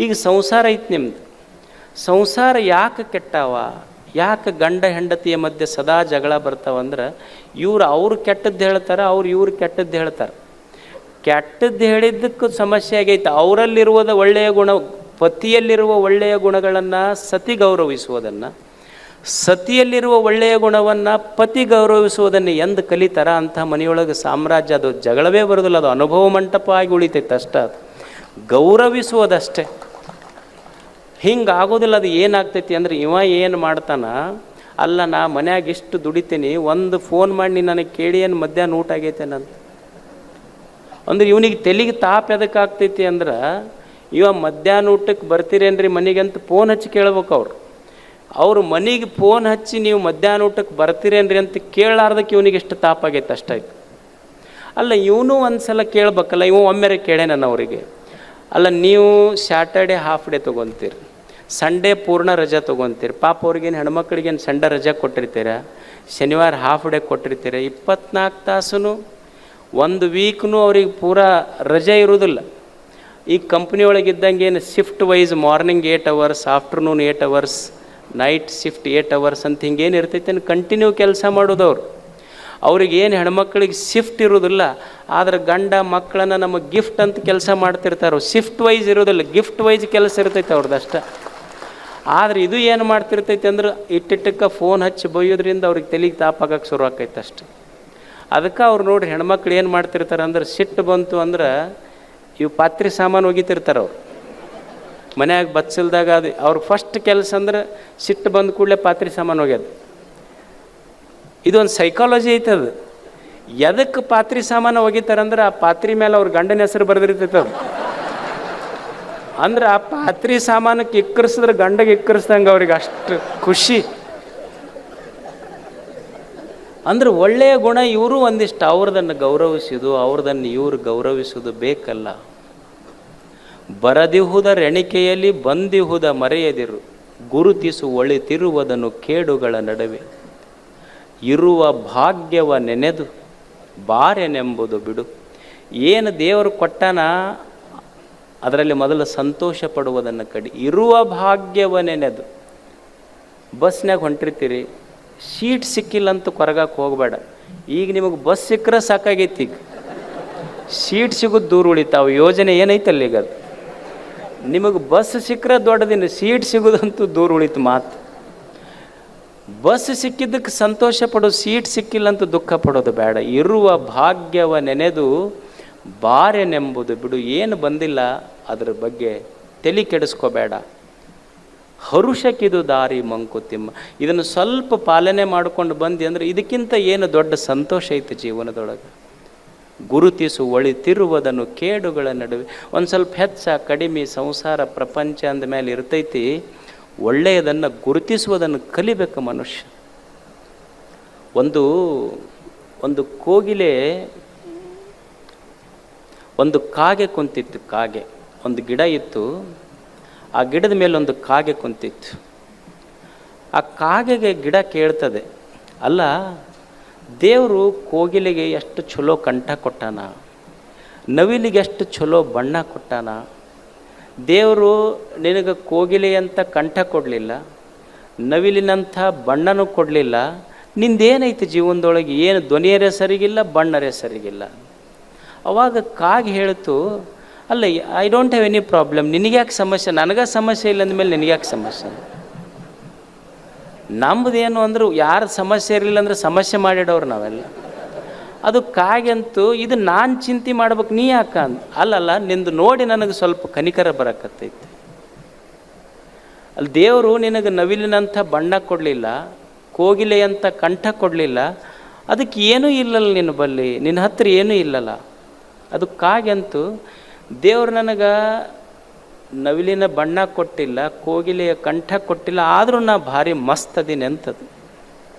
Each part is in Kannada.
ಈಗ ಸಂಸಾರ ಐತಿ ನಿಮ್ದು. ಸಂಸಾರ ಯಾಕೆ ಕೆಟ್ಟಾವ, ಯಾಕೆ ಗಂಡ ಹೆಂಡತಿಯ ಮಧ್ಯೆ ಸದಾ ಜಗಳ ಬರ್ತಾವಂದ್ರೆ ಅವ್ರು ಕೆಟ್ಟದ್ದು ಹೇಳ್ತಾರೆ, ಇವ್ರು ಕೆಟ್ಟದ್ದು ಹೇಳ್ತಾರೆ. ಕೆಟ್ಟದ್ದು ಹೇಳಿದ್ದಕ್ಕೂ ಸಮಸ್ಯೆ ಆಗೈತೆ. ಅವರಲ್ಲಿರುವುದ ಒಳ್ಳೆಯ ಗುಣ, ಪತಿಯಲ್ಲಿರುವ ಒಳ್ಳೆಯ ಗುಣಗಳನ್ನು ಸತಿ ಗೌರವಿಸುವುದನ್ನು, ಸತಿಯಲ್ಲಿರುವ ಒಳ್ಳೆಯ ಗುಣವನ್ನು ಪತಿ ಗೌರವಿಸುವುದನ್ನು ಎಂದು ಕಲಿತಾರ ಅಂಥ ಮನೆಯೊಳಗೆ ಸಾಮ್ರಾಜ್ಯ, ಅದು ಜಗಳವೇ ಬರೋದಿಲ್ಲ, ಅದು ಅನುಭವ ಮಂಟಪ ಆಗಿ ಉಳಿತೈತೆ ಅಷ್ಟೇ. ಅದು ಗೌರವಿಸುವುದಷ್ಟೇ. ಹಿಂಗಾಗೋದಿಲ್ಲ. ಅದು ಏನಾಗ್ತೈತಿ ಅಂದರೆ ಏನು ಮಾಡ್ತಾನ, ಅಲ್ಲ ನಾ ಮನ್ಯಾಗ ಇಷ್ಟು ದುಡಿತೀನಿ, ಒಂದು ಫೋನ್ ಮಾಡಿ ನನಗೆ ಕೇಳಿ ಏನು ಮಧ್ಯಾಹ್ನ ಊಟ ಆಗೈತೆ ನಾನು ಅಂದ್ರೆ ಇವನಿಗೆ ತೆಲಿಗೆ ತಾಪ ಎದಕ್ಕೆ ಆಗ್ತೈತಿ ಅಂದ್ರೆ, ಮಧ್ಯಾಹ್ನ ಊಟಕ್ಕೆ ಬರ್ತೀರೇನ್ರಿ ಮನೆಗೆ ಅಂತ ಫೋನ್ ಹಚ್ಚಿ ಕೇಳ್ಬೇಕು ಅವ್ರು ಮನೆಗೆ ಫೋನ್ ಹಚ್ಚಿ ನೀವು ಮಧ್ಯಾಹ್ನ ಊಟಕ್ಕೆ ಬರ್ತೀರೇನ್ರಿ ಅಂತ ಕೇಳಾರ್ದಕ್ಕೆ ಇವನಿಗೆ ಎಷ್ಟು ತಾಪ ಆಗೈತೆ ಅಷ್ಟಾಯ್ತು. ಅಲ್ಲ ಇವನು ಒಂದು ಸಲ ಕೇಳ್ಬೇಕಲ್ಲ, ಒಮ್ಮೆರೆ ಕೇಳೇ ನಾನು ಅವರಿಗೆ, ಅಲ್ಲ ನೀವು ಸ್ಯಾಟರ್ಡೆ ಹಾಫ್ ಡೇ ತೊಗೊತೀರಿ, ಸಂಡೇ ಪೂರ್ಣ ರಜೆ ತೊಗೊತೀರಿ, ಪಾಪ ಅವ್ರಿಗೇನು ಹೆಣ್ಮಕ್ಳಿಗೇನು ಸಂಡೇ ರಜೆ ಕೊಟ್ಟಿರ್ತೀರ, ಶನಿವಾರ ಹಾಫ್ ಡೇ ಕೊಟ್ಟಿರ್ತೀರ, 24 ತಾಸು ಒಂದು ವೀಕ್ನೂ ಅವ್ರಿಗೆ ಪೂರಾ ರಜೆ ಇರೋದಿಲ್ಲ. ಈ ಕಂಪ್ನಿ ಒಳಗಿದ್ದಂಗೆ ಏನು shift wise morning 8 hours, afternoon 8 hours, night shift 8 hours ಅಂತ ಹಿಂಗೇನು ಇರ್ತೈತೆ ಕಂಟಿನ್ಯೂ ಕೆಲಸ ಮಾಡೋದವ್ರು. ಅವ್ರಿಗೇನು ಹೆಣ್ಮಕ್ಳಿಗೆ ಶಿಫ್ಟ್ ಇರೋದಿಲ್ಲ, ಆದರೆ ಗಂಡ ಮಕ್ಕಳನ್ನು ನಮಗೆ ಗಿಫ್ಟ್ ಅಂತ ಕೆಲಸ ಮಾಡ್ತಿರ್ತಾರೆ. ಶಿಫ್ಟ್ ವೈಸ್ ಇರೋದಿಲ್ಲ, ಗಿಫ್ಟ್ ವೈಸ್ ಕೆಲಸ ಇರ್ತೈತೆ ಅವ್ರದ್ದು ಅಷ್ಟೇ. ಆದರೆ ಇದು ಏನು ಮಾಡ್ತಿರ್ತೈತೆ ಅಂದ್ರೆ ಇಟ್ಟಿಟ್ಟಕ್ಕೆ ಫೋನ್ ಹಚ್ಚಿ ಬೈಯೋದ್ರಿಂದ ಅವ್ರಿಗೆ ತೆಲಿಗೆ ತಾಪಾಗಕ್ಕೆ ಶುರು ಆಕೈತೆ ಅಷ್ಟೆ. ಅದಕ್ಕೆ ಅವ್ರು ನೋಡ್ರಿ ಹೆಣ್ಮಕ್ಳು ಏನು ಮಾಡ್ತಿರ್ತಾರೆ ಅಂದ್ರೆ, ಸಿಟ್ಟು ಬಂತು ಅಂದ್ರೆ ಪಾತ್ರೆ ಸಾಮಾನು ಒಗಿತಿರ್ತಾರೆ ಅವ್ರು ಮನ್ಯಾಗ ಬಚ್ಚಲ್ದಾಗ. ಅದು ಅವ್ರಿಗೆ ಫಸ್ಟ್ ಕೆಲಸ ಅಂದ್ರೆ ಸಿಟ್ಟು ಬಂದ ಕೂಡಲೇ ಪಾತ್ರೆ ಸಾಮಾನು ಒಗ್ಯೋದು. ಇದೊಂದು ಸೈಕಾಲಜಿ ಐತದು. ಎದಕ್ಕೆ ಪಾತ್ರೆ ಸಾಮಾನು ಒಗಿತಾರಂದ್ರೆ ಆ ಪಾತ್ರೆ ಮೇಲೆ ಅವ್ರ ಗಂಡನ ಹೆಸರು ಬರೆದಿರ್ತೈತದು. ಅಂದ್ರೆ ಆ ಪಾತ್ರೆ ಸಾಮಾನಕ್ಕೆ ಇಕ್ಕರಿಸಿದ್ರೆ ಗಂಡಗೆ ಇಕ್ಕರಿಸ್ದಂಗೆ ಅವ್ರಿಗೆ ಅಷ್ಟು ಖುಷಿ. ಅಂದ್ರೆ ಒಳ್ಳೆಯ ಗುಣ ಇವರು ಒಂದಿಷ್ಟು ಅವ್ರದನ್ನು ಗೌರವಿಸೋದು, ಅವ್ರದನ್ನು ಇವರು ಗೌರವಿಸೋದು ಬೇಕಲ್ಲ. ಬರದಿಹುದ ರೆಣಿಕೆಯಲ್ಲಿ ಬಂದಿಹುದ ಮರೆಯದಿರು, ಗುರುತಿಸು ಒಳಿತಿರುವುದನ್ನು ಕೇಡುಗಳ ನಡುವೆ, ಇರುವ ಭಾಗ್ಯವ ನೆನೆದು ಬಾರೆನೆಂಬುದು ಬಿಡು. ಏನು ದೇವರು ಕೊಟ್ಟನ ಅದರಲ್ಲಿ ಮೊದಲು ಸಂತೋಷ ಪಡುವುದನ್ನು ಕಡಿ. ಇರುವ ಭಾಗ್ಯವ ನೆನೆದು. ಬಸ್ನಾಗ ಹೊಂಟಿರ್ತೀರಿ, ಸೀಟ್ ಸಿಕ್ಕಿಲ್ಲ ಅಂತ ಕೊರಗಕ್ಕೆ ಹೋಗಬೇಡ. ಈಗ ನಿಮಗೆ ಬಸ್ ಸಿಕ್ಕರೆ ಸಾಕಾಗೈತಿ, ಈಗ ಸೀಟ್ ಸಿಗೋದು ದೂರ ಉಳಿತಾವ. ಯೋಜನೆ ಏನೈತಲ್ಲ ಈಗ ಅದು, ನಿಮಗೆ ಬಸ್ ಸಿಕ್ಕರೆ ದೊಡ್ಡದಿನ, ಸೀಟ್ ಸಿಗೋದಂತೂ ದೂರ ಉಳಿತು ಮಾತು. ಬಸ್ ಸಿಕ್ಕಿದ್ದಕ್ಕೆ ಸಂತೋಷ ಪಡೋದು, ಸೀಟ್ ಸಿಕ್ಕಿಲ್ಲ ಅಂತ ದುಃಖ ಪಡೋದು ಬೇಡ. ಇರುವ ಭಾಗ್ಯವ ನೆನೆದು ಬಾರೆನೆಂಬುದು ಬಿಡು. ಏನು ಬಂದಿಲ್ಲ ಅದ್ರ ಬಗ್ಗೆ ತಲೆ ಕೆಡಿಸ್ಕೋಬೇಡ. ಹರುಷಕ್ಕಿದು ದಾರಿ ಮಂಕುತಿಮ್ಮ. ಇದನ್ನು ಸ್ವಲ್ಪ ಪಾಲನೆ ಮಾಡ್ಕೊಂಡು ಬಂದು ಅಂದರೆ ಇದಕ್ಕಿಂತ ಏನು ದೊಡ್ಡ ಸಂತೋಷ ಐತೆ ಜೀವನದೊಳಗೆ. ಗುರುತಿಸು ಒಳಿತಿರುವುದನ್ನು ಕೇಡುಗಳ ನಡುವೆ. ಒಂದು ಸ್ವಲ್ಪ ಹೆಚ್ಚ ಕಡಿಮೆ ಸಂಸಾರ ಪ್ರಪಂಚ ಅಂದ ಮೇಲೆ ಇರ್ತೈತಿ. ಒಳ್ಳೆಯದನ್ನು ಗುರುತಿಸುವುದನ್ನು ಕಲಿಬೇಕು ಮನುಷ್ಯ. ಒಂದು ಕೋಗಿಲೆ, ಒಂದು ಕಾಗೆ ಕುಂತಿತ್ತು. ಕಾಗೆ, ಒಂದು ಗಿಡ ಇತ್ತು, ಆ ಗಿಡದ ಮೇಲೆ ಒಂದು ಕಾಗೆ ಕುಂತಿತ್ತು. ಆ ಕಾಗೆಗೆ ಗಿಡ ಕೇಳ್ತದೆ, ಅಲ್ಲ ದೇವರು ಕೋಗಿಲೆಗೆ ಎಷ್ಟು ಚಲೋ ಕಂಠ ಕೊಟ್ಟಾನ, ನವಿಲಿಗೆ ಎಷ್ಟು ಚಲೋ ಬಣ್ಣ ಕೊಟ್ಟಾನ. ದೇವರು ನಿನಗೆ ಕೋಗಿಲೆಯಂಥ ಕಂಠ ಕೊಡಲಿಲ್ಲ, ನವಿಲಿನಂಥ ಬಣ್ಣನೂ ಕೊಡಲಿಲ್ಲ. ನಿಂದೇನೈತಿ ಜೀವನದೊಳಗೆ? ಏನು ಧ್ವನಿಯರೇ ಸರಿಗಿಲ್ಲ, ಬಣ್ಣರೇ ಸರಿಗಿಲ್ಲ. ಅವಾಗ ಕಾಗೆ ಹೇಳ್ತು, ಅಲ್ಲ I don't have any problem, ನಿನಗ್ಯಾಕೆ ಸಮಸ್ಯೆ? ನನಗೆ ಸಮಸ್ಯೆ ಇಲ್ಲ ಅಂದಮೇಲೆ ನಿನಗ್ಯಾಕೆ ಸಮಸ್ಯೆ? ನಮ್ಮದೇನು ಅಂದ್ರೆ ಯಾರು ಸಮಸ್ಯೆ ಇರಲಿಲ್ಲ ಅಂದ್ರೆ ಸಮಸ್ಯೆ ಮಾಡಿಡೋರು ನಾವೆಲ್ಲ. ಅದು ಕಾಗೆಂತೂ ಇದು ನಾನು ಚಿಂತೆ ಮಾಡ್ಬೇಕು, ನೀ ಯಾಕ ಅಂತ. ಅಲ್ಲಲ್ಲ, ನಿಂದು ನೋಡಿ ನನಗೆ ಸ್ವಲ್ಪ ಕನಿಕರ ಬರಕತ್ತೈತೆ. ಅಲ್ಲಿ ದೇವರು ನಿನಗೆ ನವಿಲಿನಂಥ ಬಣ್ಣ ಕೊಡಲಿಲ್ಲ, ಕೋಗಿಲೆಯಂಥ ಕಂಠ ಕೊಡಲಿಲ್ಲ, ಅದಕ್ಕೆ ಏನೂ ಇಲ್ಲಲ್ಲ ನಿನ್ನ ಬಲ್ಲಿ, ನಿನ್ನ ಹತ್ರ ಏನೂ ಇಲ್ಲಲ್ಲ. ಅದು ಕಾಗೆಂತೂ ದೇವ್ರು ನನಗೆ ನವಿಲಿನ ಬಣ್ಣ ಕೊಟ್ಟಿಲ್ಲ, ಕೋಗಿಲೆಯ ಕಂಠ ಕೊಟ್ಟಿಲ್ಲ, ಆದರೂ ನಾ ಭಾರಿ ಮಸ್ತ್ ಅದೀನಿ ಅಂತದು.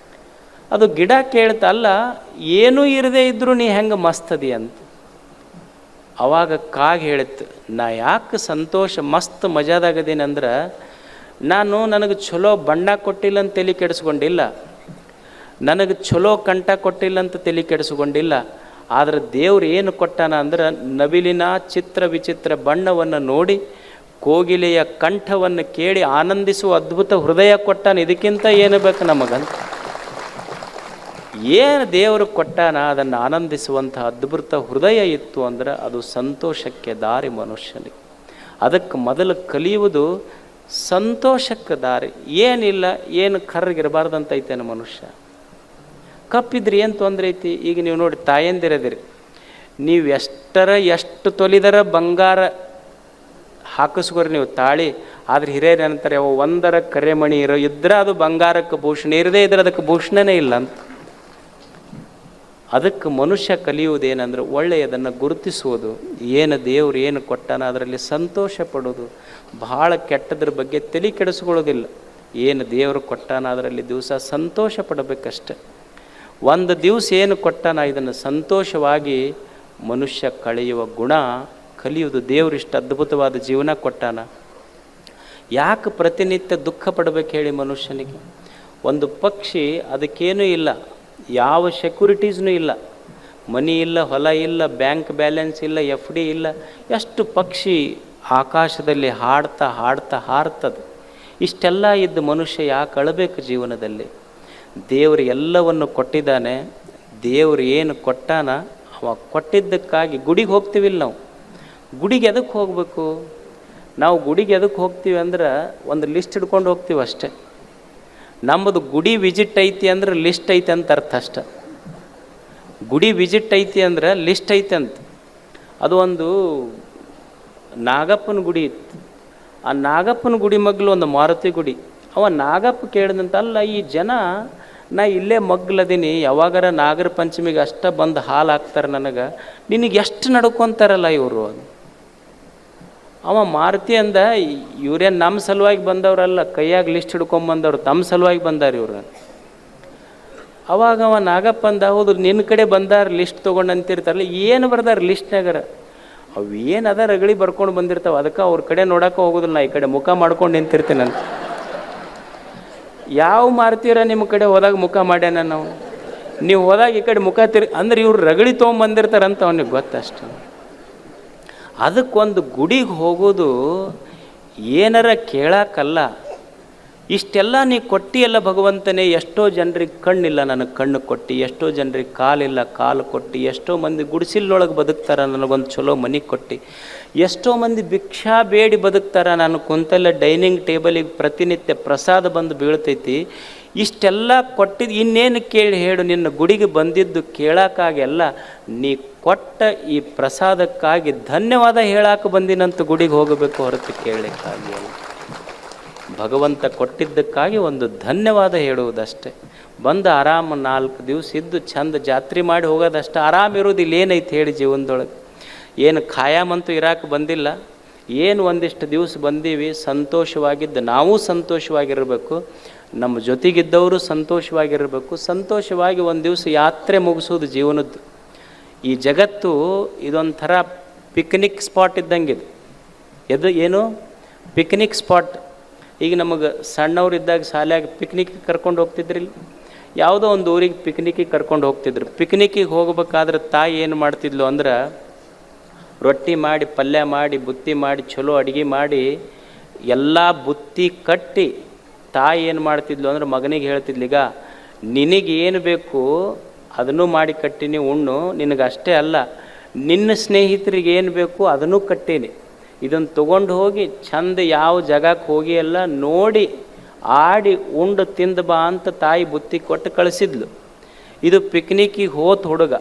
ಅದು ಗಿಡ ಕೇಳ್ತಲ್ಲ, ಏನೂ ಇರದೇ ಇದ್ದರೂ ನೀ ಹೆಂಗೆ ಮಸ್ತ್ ಅದಿ ಅಂತ. ಅವಾಗ ಕಾಗೆ ಹೇಳಿತ್ತು, ನಾ ಯಾಕೆ ಸಂತೋಷ ಮಸ್ತ್ ಮಜಾದಾಗದೀನಿ ಅಂದ್ರೆ, ನನಗೆ ಚಲೋ ಬಣ್ಣ ಕೊಟ್ಟಿಲ್ಲ ಅಂತ ತಲೆ ಕೆಡಿಸ್ಕೊಂಡಿಲ್ಲ, ನನಗೆ ಚಲೋ ಕಂಠ ಕೊಟ್ಟಿಲ್ಲ ಅಂತ ತಲೆ ಕೆಡಿಸ್ಕೊಂಡಿಲ್ಲ. ಆದರೆ ದೇವ್ರು ಏನು ಕೊಟ್ಟಾನ ಅಂದ್ರೆ, ನವಿಲಿನ ಚಿತ್ರ ವಿಚಿತ್ರ ಬಣ್ಣವನ್ನು ನೋಡಿ ಕೋಗಿಲೆಯ ಕಂಠವನ್ನು ಕೇಳಿ ಆನಂದಿಸುವ ಅದ್ಭುತ ಹೃದಯ ಕೊಟ್ಟಾನ. ಇದಕ್ಕಿಂತ ಏನು ಬೇಕು ನಮಗಂತ? ಏನು ದೇವರು ಕೊಟ್ಟಾನ ಅದನ್ನು ಆನಂದಿಸುವಂಥ ಅದ್ಭುತ ಹೃದಯ ಇತ್ತು ಅಂದ್ರೆ ಅದು ಸಂತೋಷಕ್ಕೆ ದಾರಿ ಮನುಷ್ಯನಿಗೆ. ಅದಕ್ಕೆ ಮೊದಲು ಕಲಿಯುವುದು ಸಂತೋಷಕ್ಕೆ ದಾರಿ. ಏನಿಲ್ಲ, ಏನು ಕರ್ರಗಿರಬಾರ್ದಂತ ಐತೇನು ಮನುಷ್ಯ. ಕಪ್ಪಿದ್ರಿ ಏನು ತೊಂದರೆ ಐತಿ? ಈಗ ನೀವು ನೋಡಿ, ತಾಯಂದಿರದಿರಿ, ನೀವು ಎಷ್ಟು ತೊಲಿದರ ಬಂಗಾರ ಹಾಕಿಸ್ಕೊರಿ ನೀವು ತಾಳಿ, ಆದ್ರೆ ಹಿರಿಯರು ಏನಂತಾರೆ, ಅವು ಒಂದರ ಕರೆಮಣಿ ಇದ್ರೆ ಅದು ಬಂಗಾರಕ್ಕೆ ಭೂಷಣ, ಇರದೇ ಇದ್ರೆ ಅದಕ್ಕೆ ಭೂಷಣನೇ ಇಲ್ಲ ಅಂತ. ಅದಕ್ಕೆ ಮನುಷ್ಯ ಕಲಿಯುವುದೇನೆಂದ್ರೆ ಒಳ್ಳೆಯದನ್ನು ಗುರುತಿಸುವುದು, ಏನು ದೇವರು ಏನು ಕೊಟ್ಟಾನ ಅದರಲ್ಲಿ ಸಂತೋಷ ಪಡೋದು, ಭಾಳ ಕೆಟ್ಟದ್ರ ಬಗ್ಗೆ ತಲೆ ಕೆಡಿಸ್ಕೊಳ್ಳೋದಿಲ್ಲ. ಏನು ದೇವರು ಕೊಟ್ಟಾನ ಅದರಲ್ಲಿ ದಿವಸ ಸಂತೋಷ ಪಡಬೇಕಷ್ಟೆ. ಒಂದು ದಿವಸ ಏನು ಕೊಟ್ಟಾನ ಇದನ್ನು ಸಂತೋಷವಾಗಿ ಮನುಷ್ಯ ಕಳೆಯುವ ಗುಣ ಕಲಿಯುವುದು. ದೇವರು ಇಷ್ಟು ಅದ್ಭುತವಾದ ಜೀವನ ಕೊಟ್ಟಾನ, ಯಾಕೆ ಪ್ರತಿನಿತ್ಯ ದುಃಖ ಪಡಬೇಕು ಹೇಳಿ ಮನುಷ್ಯನಿಗೆ? ಒಂದು ಪಕ್ಷಿ ಅದಕ್ಕೇನೂ ಇಲ್ಲ, ಯಾವ ಸೆಕ್ಯೂರಿಟೀಸ್ನೂ ಇಲ್ಲ, ಮನಿ ಇಲ್ಲ, ಹೊಲ ಇಲ್ಲ, ಬ್ಯಾಂಕ್ ಬ್ಯಾಲೆನ್ಸ್ ಇಲ್ಲ, FD ಇಲ್ಲ. ಎಷ್ಟು ಪಕ್ಷಿ ಆಕಾಶದಲ್ಲಿ ಹಾಡ್ತಾ ಹಾಡ್ತಾ ಹಾರ್ತದೆ. ಇಷ್ಟೆಲ್ಲ ಇದ್ದ ಮನುಷ್ಯ ಯಾಕೆ ಅಳಬೇಕು ಜೀವನದಲ್ಲಿ? ದೇವರು ಎಲ್ಲವನ್ನು ಕೊಟ್ಟಿದ್ದಾನೆ. ದೇವರು ಏನು ಕೊಟ್ಟಾನ ಅವ ಕೊಟ್ಟಿದ್ದಕ್ಕಾಗಿ ಗುಡಿಗೆ ಹೋಗ್ತೀವಿಲ್ಲ ನಾವು. ಗುಡಿಗೆ ಎದಕ್ಕೆ ಹೋಗಬೇಕು? ನಾವು ಗುಡಿಗೆ ಎದಕ್ಕೆ ಹೋಗ್ತೀವಿ ಅಂದ್ರೆ ಒಂದು ಲಿಸ್ಟ್ ಹಿಡ್ಕೊಂಡು ಹೋಗ್ತೀವಿ ಅಷ್ಟೆ. ನಮ್ಮದು ಗುಡಿ ವಿಸಿಟ್ ಐತಿ ಅಂದ್ರೆ ಲಿಸ್ಟ್ ಐತೆ ಅಂತ ಅರ್ಥ ಅಷ್ಟೆ. ಗುಡಿ ವಿಸಿಟ್ ಐತಿ ಅಂದ್ರೆ ಲಿಸ್ಟ್ ಐತೆ ಅಂತ. ಅದು ಒಂದು ನಾಗಪ್ಪನ ಗುಡಿ ಇತ್ತು. ಆ ನಾಗಪ್ಪನ ಗುಡಿ ಮಗ್ಲು ಒಂದು ಮಾರುತಿ ಗುಡಿ. ಅವ ನಾಗಪ್ಪ ಕೇಳಿದಂತ, ಅಲ್ಲ ಈ ಜನ ನಾ ಇಲ್ಲೇ ಮಗ್ಲದೀನಿ, ಯಾವಾಗಾರ ನಾಗರ ಪಂಚಮಿಗೆ ಅಷ್ಟ ಬಂದು ಹಾಲು ಹಾಕ್ತಾರೆ ನನಗೆ, ನಿನಗೆ ಎಷ್ಟು ನಡ್ಕೊತಾರಲ್ಲ ಇವರು. ಅವ ಮಾರುತಿ ಅಂದ, ಇವ್ರೇನು ನಮ್ಮ ಸಲುವಾಗಿ ಬಂದವರಲ್ಲ, ಕೈಯಾಗ ಲಿಸ್ಟ್ ಹಿಡ್ಕೊಂಬಂದವ್ರು, ತಮ್ಮ ಸಲುವಾಗಿ ಬಂದಾರ ಇವ್ರು. ಅವಾಗ ಅವ ನಾಗಪ್ಪ ಅಂದ, ಹೌದು ನಿನ್ನ ಕಡೆ ಬಂದಾರ ಲಿಸ್ಟ್ ತೊಗೊಂಡು ಅಂತಿರ್ತಾರಲ್ಲ, ಏನು ಬರ್ದಾರ ಲಿಸ್ಟ್ನಾಗರ? ಅವು ಏನು ಅದ ರಗಳಿ ಬರ್ಕೊಂಡು ಬಂದಿರ್ತಾವೆ, ಅದಕ್ಕೆ ಅವ್ರ ಕಡೆ ನೋಡೋಕೆ ಹೋಗೋದಿಲ್ಲ, ನಾ ಈ ಕಡೆ ಮುಖ ಮಾಡ್ಕೊಂಡು ನಿಂತಿರ್ತೀನಿ ಅಂತ. ಯಾವ ಮಾರ್ತೀರ ನಿಮ್ಮ ಕಡೆ ಹೋದಾಗ ಮುಖ ಮಾಡ್ಯಾನ ನಾವು? ನೀವು ಹೋದಾಗ ಈ ಕಡೆ ಮುಖ ಅಂದ್ರೆ ಇವ್ರು ರಗಳಿ ತೊಗೊಂಬಂದಿರ್ತಾರಂತ ಅವನಿಗೆ ಗೊತ್ತಷ್ಟು. ಅದಕ್ಕೊಂದು ಗುಡಿಗೆ ಹೋಗೋದು ಏನಾರ ಕೇಳಕ್ಕಲ್ಲ. ಇಷ್ಟೆಲ್ಲ ನೀ ಕೊಟ್ಟಿಯಲ್ಲ ಭಗವಂತನೇ, ಎಷ್ಟೋ ಜನರಿಗೆ ಕಣ್ಣಿಲ್ಲ, ನನಗೆ ಕಣ್ಣು ಕೊಟ್ಟು, ಎಷ್ಟೋ ಜನರಿಗೆ ಕಾಲಿಲ್ಲ, ಕಾಲು ಕೊಟ್ಟು, ಎಷ್ಟೋ ಮಂದಿ ಗುಡಿಸಿಲ್ಲೊಳಗೆ ಬದುಕ್ತಾರೆ, ನನಗೊಂದು ಚಲೋ ಮನೆ ಕೊಟ್ಟು, ಎಷ್ಟೋ ಮಂದಿ ಭಿಕ್ಷಾ ಬೇಡಿ ಬದುಕ್ತಾರೆ, ನಾನು ಕುಂತಲ್ಲ ಡೈನಿಂಗ್ ಟೇಬಲಿಗೆ ಪ್ರತಿನಿತ್ಯ ಪ್ರಸಾದ ಬಂದು ಬೀಳ್ತೈತಿ. ಇಷ್ಟೆಲ್ಲ ಕೊಟ್ಟಿದ್ದು ಇನ್ನೇನು ಕೇಳಿ ಹೇಳು? ನಿನ್ನ ಗುಡಿಗೆ ಬಂದಿದ್ದು ಕೇಳೋಕ್ಕಾಗೆಲ್ಲ, ನೀ ಕೊಟ್ಟ ಈ ಪ್ರಸಾದಕ್ಕಾಗಿ ಧನ್ಯವಾದ ಹೇಳಕ್ಕೆ ಬಂದಿನಂತ ಗುಡಿಗೆ ಹೋಗಬೇಕು, ಹೊರತು ಕೇಳಲಿಕ್ಕಾಗಿ ಅಲ್ಲ. ಭಗವಂತ ಕೊಟ್ಟಿದ್ದಕ್ಕಾಗಿ ಒಂದು ಧನ್ಯವಾದ ಹೇಳುವುದಷ್ಟೇ. ಬಂದು ಆರಾಮ 4 ದಿವಸ ಇದ್ದು ಚಂದ ಜಾತ್ರೆ ಮಾಡಿ ಹೋಗೋದಷ್ಟೇ. ಆರಾಮಿರೋದು ಇಲ್ಲಿ ಏನೈತೆ ಹೇಳಿ ಜೀವನದೊಳಗೆ? ಏನು ಖಾಯಾಮಂತೂ ಇರಾಕೆ ಬಂದಿಲ್ಲ. ಏನು ಒಂದಿಷ್ಟು ದಿವಸ ಬಂದೀವಿ, ಸಂತೋಷವಾಗಿದ್ದು ನಾವು ಸಂತೋಷವಾಗಿರಬೇಕು, ನಮ್ಮ ಜೊತೆಗಿದ್ದವರು ಸಂತೋಷವಾಗಿರಬೇಕು. ಸಂತೋಷವಾಗಿ ಒಂದು ದಿವಸ ಯಾತ್ರೆ ಮುಗಿಸೋದು ಜೀವನದ್ದು. ಈ ಜಗತ್ತು ಇದೊಂಥರ ಪಿಕ್ನಿಕ್ ಸ್ಪಾಟ್ ಇದ್ದಂಗಿದೆ. ಏನು ಪಿಕ್ನಿಕ್ ಸ್ಪಾಟ್? ಈಗ ನಮಗೆ ಸಣ್ಣವರಿದ್ದಾಗ ಶಾಲೆಯಾಗ ಪಿಕ್ನಿಕ್ಗೆ ಕರ್ಕೊಂಡು ಹೋಗ್ತಿದ್ರಿಲ್ಲ, ಯಾವುದೋ ಒಂದು ಊರಿಗೆ ಪಿಕ್ನಿಕ್ಕಿಗೆ ಕರ್ಕೊಂಡು ಹೋಗ್ತಿದ್ರು. ಪಿಕ್ನಿಕ್ಕಿಗೆ ಹೋಗ್ಬೇಕಾದ್ರೆ ತಾಯಿ ಏನು ಮಾಡ್ತಿದ್ಲು ಅಂದ್ರೆ, ರೊಟ್ಟಿ ಮಾಡಿ, ಪಲ್ಯ ಮಾಡಿ, ಬುತ್ತಿ ಮಾಡಿ, ಚಲೋ ಅಡುಗೆ ಮಾಡಿ, ಎಲ್ಲ ಬುತ್ತಿ ಕಟ್ಟಿ ತಾಯಿ ಏನು ಮಾಡ್ತಿದ್ಲು ಅಂದ್ರೆ ಮಗನಿಗೆ ಹೇಳ್ತಿದ್ಲು, ಈಗ ನಿನಗೇನು ಬೇಕು ಅದನ್ನು ಮಾಡಿ ಕಟ್ಟೀನಿ, ಉಣ್ಣು. ನಿನಗಷ್ಟೇ ಅಲ್ಲ, ನಿನ್ನ ಸ್ನೇಹಿತರಿಗೆ ಏನು ಬೇಕು ಅದನ್ನು ಕಟ್ಟೀನಿ. ಇದನ್ನು ತೊಗೊಂಡು ಹೋಗಿ ಚಂದ ಯಾವ ಜಾಗಕ್ಕೆ ಹೋಗಿ ಎಲ್ಲ ನೋಡಿ ಆಡಿ ಉಂಡು ತಿಂದು ಬಾ ಅಂತ ತಾಯಿ ಬುತ್ತಿ ಕೊಟ್ಟು ಕಳಿಸಿದ್ಲು. ಇದು ಪಿಕ್ನಿಕ್ಕಿಗೆ ಹೋದ ಹುಡುಗ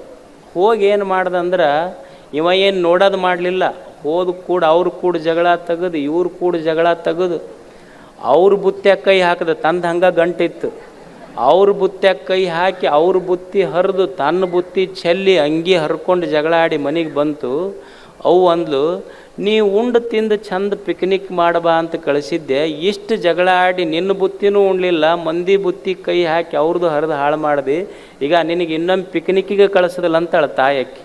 ಹೋಗಿ ಏನು ಮಾಡ್ದಂದ್ರೆ, ಇವ ಏನು ನೋಡೋದು ಮಾಡಲಿಲ್ಲ, ಹೋದ ಕೂಡ ಅವ್ರು ಕೂಡ ಜಗಳ ತೆಗೆದು, ಇವ್ರು ಕೂಡ ಜಗಳ ತೆಗೆದು, ಅವ್ರ ಬುತ್ತಿಯಾಗ ಕೈ ಹಾಕಿದ, ತಂದು ಹಂಗೆ ಗಂಟಿತ್ತು. ಅವ್ರ ಬುತ್ತಿಯಾಗ ಕೈ ಹಾಕಿ ಅವ್ರ ಬುತ್ತಿ ಹರಿದು ತನ್ನ ಬುತ್ತಿ ಚೆಲ್ಲಿ ಅಂಗಿ ಹರ್ಕೊಂಡು ಜಗಳ ಆಡಿ ಮನೆಗೆ ಬಂತು. ಅವು ಅಂದ್ಲು, ನೀವು ಉಂಡು ತಿಂದು ಚಂದ ಪಿಕ್ನಿಕ್ ಮಾಡಬಾ ಅಂತ ಕಳಿಸಿದ್ದೆ, ಇಷ್ಟು ಜಗಳ ಆಡಿ ನಿನ್ನ ಬುತ್ತಿನೂ ಉಣ್ಲಿಲ್ಲ, ಮಂದಿ ಬುತ್ತಿ ಕೈ ಹಾಕಿ ಅವ್ರದ್ದು ಹರಿದು ಹಾಳು ಮಾಡಿದೆ, ಈಗ ನಿನಗೆ ಇನ್ನೊಮ್ಮೆ ಪಿಕ್ನಿಕ್ಕಿಗೆ ಕಳಿಸೋದಿಲ್ಲ ಅಂತಾಳೆ ತಾಯಕ್ಕೆ.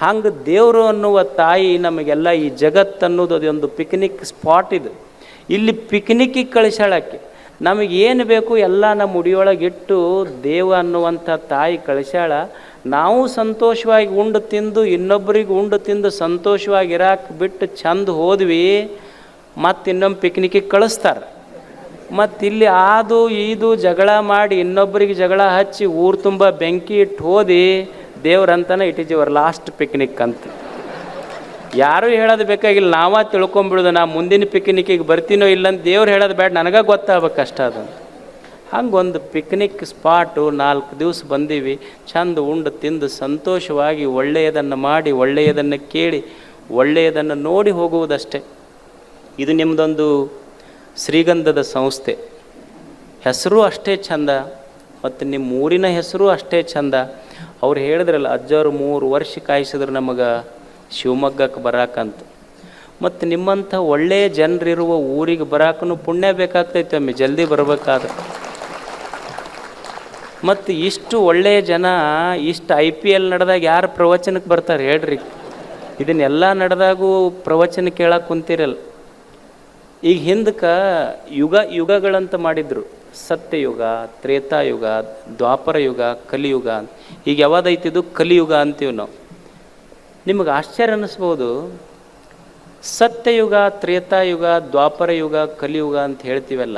ಹಂಗೆ ದೇವರು ಅನ್ನುವ ತಾಯಿ ನಮಗೆಲ್ಲ ಈ ಜಗತ್ತು ಅನ್ನೋದು ಅದೊಂದು ಪಿಕ್ನಿಕ್ ಸ್ಪಾಟ್ ಇದು. ಇಲ್ಲಿ ಪಿಕ್ನಿಕ್ಕಿಗೆ ಕಳಿಸಾಳಕ್ಕೆ ನಮಗೇನು ಬೇಕು ಎಲ್ಲ ನಮ್ಮ ಉಡಿಯೊಳಗಿಟ್ಟು ದೇವ ಅನ್ನುವಂಥ ತಾಯಿ ಕಳಿಸಾಳ. ನಾವು ಸಂತೋಷವಾಗಿ ಉಂಡು ತಿಂದು ಇನ್ನೊಬ್ಬರಿಗೆ ಉಂಡು ತಿಂದು ಸಂತೋಷವಾಗಿ ಇರಾಕೆ ಬಿಟ್ಟು ಚಂದ ಹೋದ್ವಿ. ಮತ್ತು ಇನ್ನೊಮ್ಮೆ ಪಿಕ್ನಿಕ್ಕಿಗೆ ಕಳಿಸ್ತಾರೆ. ಮತ್ತು ಇಲ್ಲಿ ಅದು ಇದು ಜಗಳ ಮಾಡಿ ಇನ್ನೊಬ್ಬರಿಗೆ ಜಗಳ ಹಚ್ಚಿ ಊರು ತುಂಬ ಬೆಂಕಿ ಇಟ್ಟು ಹೋದಿ ದೇವ್ರಂತಾನೆ it is your last picnic ಅಂತ. ಯಾರೂ ಹೇಳೋದು ಬೇಕಾಗಿಲ್ಲ, ನಾವೇ ತಿಳ್ಕೊಂಬಿಡೋದು ನಾ ಮುಂದಿನ ಪಿಕ್ನಿಕ್ಕಿಗೆ ಬರ್ತೀನೋ ಇಲ್ಲಂತ ದೇವ್ರು ಹೇಳೋದು ಬೇಡ, ನನಗೆ ಗೊತ್ತಾಗಬೇಕು ಕಷ್ಟ ಅದಂತ. ಹಂಗೊಂದು ಪಿಕ್ನಿಕ್ ಸ್ಪಾಟು 4 ದಿವಸ ಬಂದೀವಿ, ಚಂದ ಉಂಡು ತಿಂದು ಸಂತೋಷವಾಗಿ ಒಳ್ಳೆಯದನ್ನು ಮಾಡಿ ಒಳ್ಳೆಯದನ್ನು ಕೇಳಿ ಒಳ್ಳೆಯದನ್ನು ನೋಡಿ ಹೋಗುವುದಷ್ಟೇ. ಇದು ನಿಮ್ಮದೊಂದು ಶ್ರೀಗಂಧದ ಸಂಸ್ಥೆ, ಹೆಸರು ಅಷ್ಟೇ ಚಂದ ಮತ್ತು ನಿಮ್ಮ ಊರಿನ ಹೆಸರು ಅಷ್ಟೇ ಚಂದ. ಅವ್ರು ಹೇಳಿದ್ರಲ್ಲ ಅಜ್ಜವ್ರು 3 ವರ್ಷ ಕಾಯಿಸಿದ್ರು ನಮಗೆ ಶಿವಮೊಗ್ಗಕ್ಕೆ ಬರಾಕಂತ. ಮತ್ತು ನಿಮ್ಮಂಥ ಒಳ್ಳೆಯ ಜನರಿರುವ ಊರಿಗೆ ಬರಾಕೂ ಪುಣ್ಯ ಬೇಕಾಗ್ತೈತೆ ಒಮ್ಮೆ ಜಲ್ದಿ ಬರಬೇಕಾದ್ರೆ. ಮತ್ತು ಇಷ್ಟು ಒಳ್ಳೆಯ ಜನ ಇಷ್ಟು IPL ನಡೆದಾಗ ಯಾರು ಪ್ರವಚನಕ್ಕೆ ಬರ್ತಾರೆ ಹೇಳ್ರಿ? ಇದನ್ನೆಲ್ಲ ನಡೆದಾಗೂ ಪ್ರವಚನ ಕೇಳಕ್ಕೆ ಕುಂತಿರಲ್ಲ. ಈಗ ಹಿಂದಕ್ಕೆ ಯುಗಗಳಂತ ಮಾಡಿದರು, ಸತ್ಯಯುಗ, ತ್ರೇತಾಯುಗ, ದ್ವಾಪರ ಯುಗ, ಕಲಿಯುಗ ಅಂತ. ಈಗ ಯಾವ್ದೈತಿದು ಕಲಿಯುಗ ಅಂತೀವಿ ನಾವು. ನಿಮಗೆ ಆಶ್ಚರ್ಯ ಅನ್ನಿಸ್ಬೋದು, ಸತ್ಯಯುಗ, ತ್ರೇತಾಯುಗ, ದ್ವಾಪರ ಯುಗ, ಕಲಿಯುಗ ಅಂತ ಹೇಳ್ತೀವಲ್ಲ,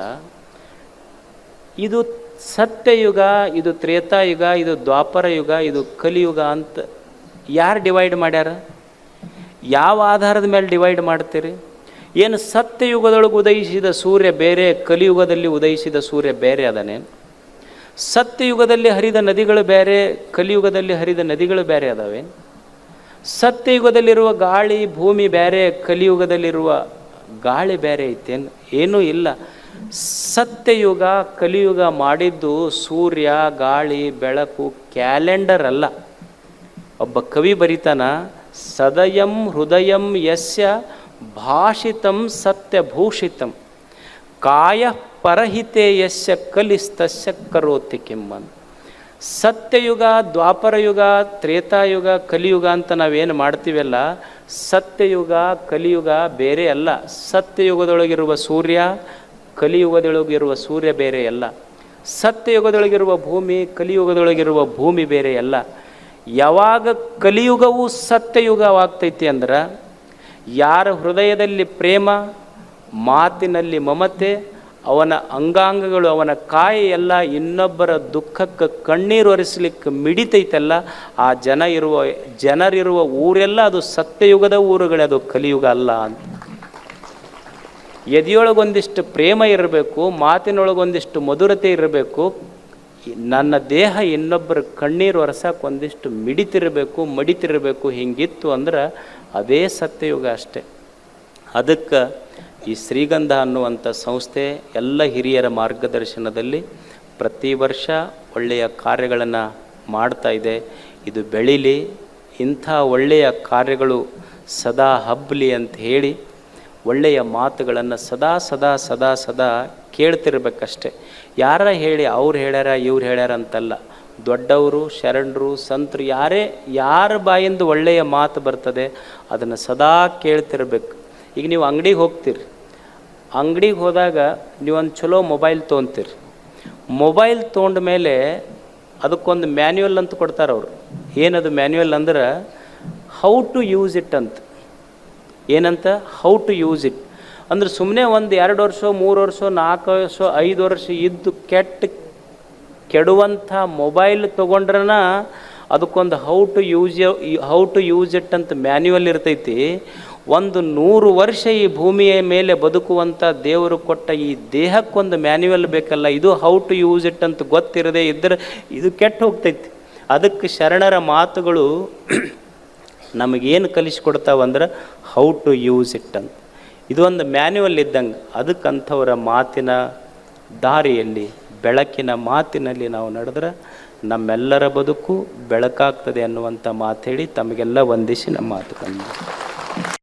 ಇದು ಸತ್ಯಯುಗ, ಇದು ತ್ರೇತಾಯುಗ, ಇದು ದ್ವಾಪರ ಯುಗ, ಇದು ಕಲಿಯುಗ ಅಂತ ಯಾರು ಡಿವೈಡ್ ಮಾಡ್ಯಾರ? ಯಾವ ಆಧಾರದ ಮೇಲೆ ಡಿವೈಡ್ ಮಾಡ್ತೀರಿ? ಏನು ಸತ್ಯಯುಗದೊಳಗೆ ಉದಯಿಸಿದ ಸೂರ್ಯ ಬೇರೆ, ಕಲಿಯುಗದಲ್ಲಿ ಉದಯಿಸಿದ ಸೂರ್ಯ ಬೇರೆ ಅದಾನೆ? ಸತ್ಯಯುಗದಲ್ಲಿ ಹರಿದ ನದಿಗಳು ಬೇರೆ, ಕಲಿಯುಗದಲ್ಲಿ ಹರಿದ ನದಿಗಳು ಬೇರೆ ಅದಾವೆ? ಸತ್ಯಯುಗದಲ್ಲಿರುವ ಗಾಳಿ ಭೂಮಿ ಬೇರೆ, ಕಲಿಯುಗದಲ್ಲಿರುವ ಗಾಳಿ ಬೇರೆ ಐತೇನು? ಏನೂ ಇಲ್ಲ. ಸತ್ಯಯುಗ ಕಲಿಯುಗ ಮಾಡಿದ್ದು ಸೂರ್ಯ, ಗಾಳಿ, ಬೆಳಕು, ಕ್ಯಾಲೆಂಡರ್ ಅಲ್ಲ. ಒಬ್ಬ ಕವಿ ಬರಿತಾನ, ಸದಯಂ ಹೃದಯಂ ಯಸ್ಯ ಭಾಷಿತಂ ಸತ್ಯಭೂಷಿತಂ ಕಾಯ ಪರಹಿತೆ ಯಸ್ಯ ಕಲಿಸ್ತಸ್ಯ ಕರೋತಿ ಕಿಮ್ಮನ್. ಸತ್ಯಯುಗ, ದ್ವಾಪರಯುಗ, ತ್ರೇತಾಯುಗ, ಕಲಿಯುಗ ಅಂತ ನಾವೇನು ಮಾಡ್ತೀವಲ್ಲ, ಸತ್ಯಯುಗ ಕಲಿಯುಗ ಬೇರೆ ಅಲ್ಲ. ಸತ್ಯಯುಗದೊಳಗಿರುವ ಸೂರ್ಯ, ಕಲಿಯುಗದೊಳಗಿರುವ ಸೂರ್ಯ ಬೇರೆ ಅಲ್ಲ. ಸತ್ಯಯುಗದೊಳಗಿರುವ ಭೂಮಿ, ಕಲಿಯುಗದೊಳಗಿರುವ ಭೂಮಿ ಬೇರೆ ಅಲ್ಲ. ಯಾವಾಗ ಕಲಿಯುಗವು ಸತ್ಯಯುಗವಾಗ್ತೈತಿ ಅಂದ್ರೆ, ಯಾರ ಹೃದಯದಲ್ಲಿ ಪ್ರೇಮ, ಮಾತಿನಲ್ಲಿ ಮಮತೆ, ಅವನ ಅಂಗಾಂಗಗಳು, ಅವನ ಕಾಯಿ ಎಲ್ಲ ಇನ್ನೊಬ್ಬರ ದುಃಖಕ್ಕೆ ಕಣ್ಣೀರು ಒರೆಸಲಿಕ್ಕೆ ಮಿಡಿತೈತಲ್ಲ, ಆ ಜನರಿರುವ ಊರೆಲ್ಲ ಅದು ಸತ್ಯಯುಗದ ಊರುಗಳೇ, ಅದು ಕಲಿಯುಗ ಅಲ್ಲ ಅಂತ. ಎದೆಯೊಳಗೊಂದಿಷ್ಟು ಪ್ರೇಮ ಇರಬೇಕು, ಮಾತಿನೊಳಗೊಂದಿಷ್ಟು ಮಧುರತೆ ಇರಬೇಕು, ನನ್ನ ದೇಹ ಇನ್ನೊಬ್ಬರ ಕಣ್ಣೀರು ಒರೆಸಕ್ಕೆ ಒಂದಿಷ್ಟು ಮಡಿತಿರಬೇಕು. ಹಿಂಗಿತ್ತು ಅಂದ್ರೆ ಅದೇ ಸತ್ಯಯುಗ ಅಷ್ಟೆ. ಅದಕ್ಕೆ ಈ ಶ್ರೀಗಂಧ ಅನ್ನುವಂಥ ಸಂಸ್ಥೆ ಎಲ್ಲ ಹಿರಿಯರ ಮಾರ್ಗದರ್ಶನದಲ್ಲಿ ಪ್ರತಿ ವರ್ಷ ಒಳ್ಳೆಯ ಕಾರ್ಯಗಳನ್ನು ಮಾಡ್ತಾ ಇದೆ. ಇದು ಬೆಳೀಲಿ, ಇಂಥ ಒಳ್ಳೆಯ ಕಾರ್ಯಗಳು ಸದಾ ಹಬ್ಬಲಿ ಅಂತ ಹೇಳಿ ಒಳ್ಳೆಯ ಮಾತುಗಳನ್ನು ಸದಾ ಕೇಳ್ತಿರ್ಬೇಕಷ್ಟೆ. ಯಾರ ಹೇಳಿ ಅವ್ರು ಹೇಳ್ಯಾರ ಇವ್ರು ಹೇಳ್ಯಾರ ಅಂತಲ್ಲ, ದೊಡ್ಡವರು, ಶರಣರು, ಸಂತರು, ಯಾರ ಬಾಯಿಂದ ಒಳ್ಳೆಯ ಮಾತು ಬರ್ತದೆ ಅದನ್ನು ಸದಾ ಕೇಳ್ತಿರ್ಬೇಕು. ಈಗ ನೀವು ಅಂಗಡಿಗೆ ಹೋಗ್ತೀರಿ, ಅಂಗಡಿಗೆ ಹೋದಾಗ ನೀವೊಂದು ಚಲೋ ಮೊಬೈಲ್ ತೊಗೊತೀರಿ. ಮೊಬೈಲ್ ತೊಗೊಂಡ ಮೇಲೆ ಅದಕ್ಕೊಂದು ಮ್ಯಾನ್ಯುವಲ್ ಅಂತ ಕೊಡ್ತಾರೆ ಅವರು. ಏನದು ಮ್ಯಾನ್ಯುವಲ್ ಅಂದ್ರೆ ಹೌ ಟು ಯೂಸ್ ಇಟ್ ಅಂತ. ಏನಂತ? ಹೌ ಟು ಯೂಸ್ ಇಟ್ ಅಂದ್ರೆ ಸುಮ್ಮನೆ ಒಂದು 2 ವರ್ಷ 3 ವರ್ಷ 4 ವರ್ಷ 5 ವರ್ಷ ಇದ್ದು ಕೆಡುವಂಥ ಮೊಬೈಲ್ ತೊಗೊಂಡ್ರನ ಅದಕ್ಕೊಂದು ಹೌ ಟು ಯೂಸ್ ಇಟ್ ಅಂತ ಮ್ಯಾನ್ಯುವಲ್ ಇರ್ತೈತಿ. ಒಂದು 100 ವರ್ಷ ಈ ಭೂಮಿಯ ಮೇಲೆ ಬದುಕುವಂಥ ದೇವರು ಕೊಟ್ಟ ಈ ದೇಹಕ್ಕೊಂದು ಮ್ಯಾನ್ಯುವಲ್ ಬೇಕಲ್ಲ, ಇದು ಹೌ ಟು ಯೂಸ್ ಇಟ್ ಅಂತ ಗೊತ್ತಿರದೇ ಇದ್ದರೆ ಇದು ಕೆಟ್ಟು ಹೋಗ್ತೈತಿ. ಅದಕ್ಕೆ ಶರಣರ ಮಾತುಗಳು ನಮಗೇನು ಕಲಿಸ್ಕೊಡ್ತಾವಂದ್ರೆ ಹೌ ಟು ಯೂಸ್ ಇಟ್ ಅಂತ. ಇದೊಂದು ಮ್ಯಾನ್ಯುವಲ್ ಇದ್ದಂಗೆ. ಅದಕ್ಕಂಥವರ ಮಾತಿನ ದಾರಿಯಲ್ಲಿ, ಬೆಳಕಿನ ಮಾತಿನಲ್ಲಿ ನಾವು ನಡೆದ್ರೆ ನಮ್ಮೆಲ್ಲರ ಬದುಕು ಬೆಳಕಾಗ್ತದೆ ಅನ್ನುವಂಥ ಮಾತು ಹೇಳಿ ತಮಗೆಲ್ಲ ವಂದಿಸಿ ನಮ್ಮ ಮಾತು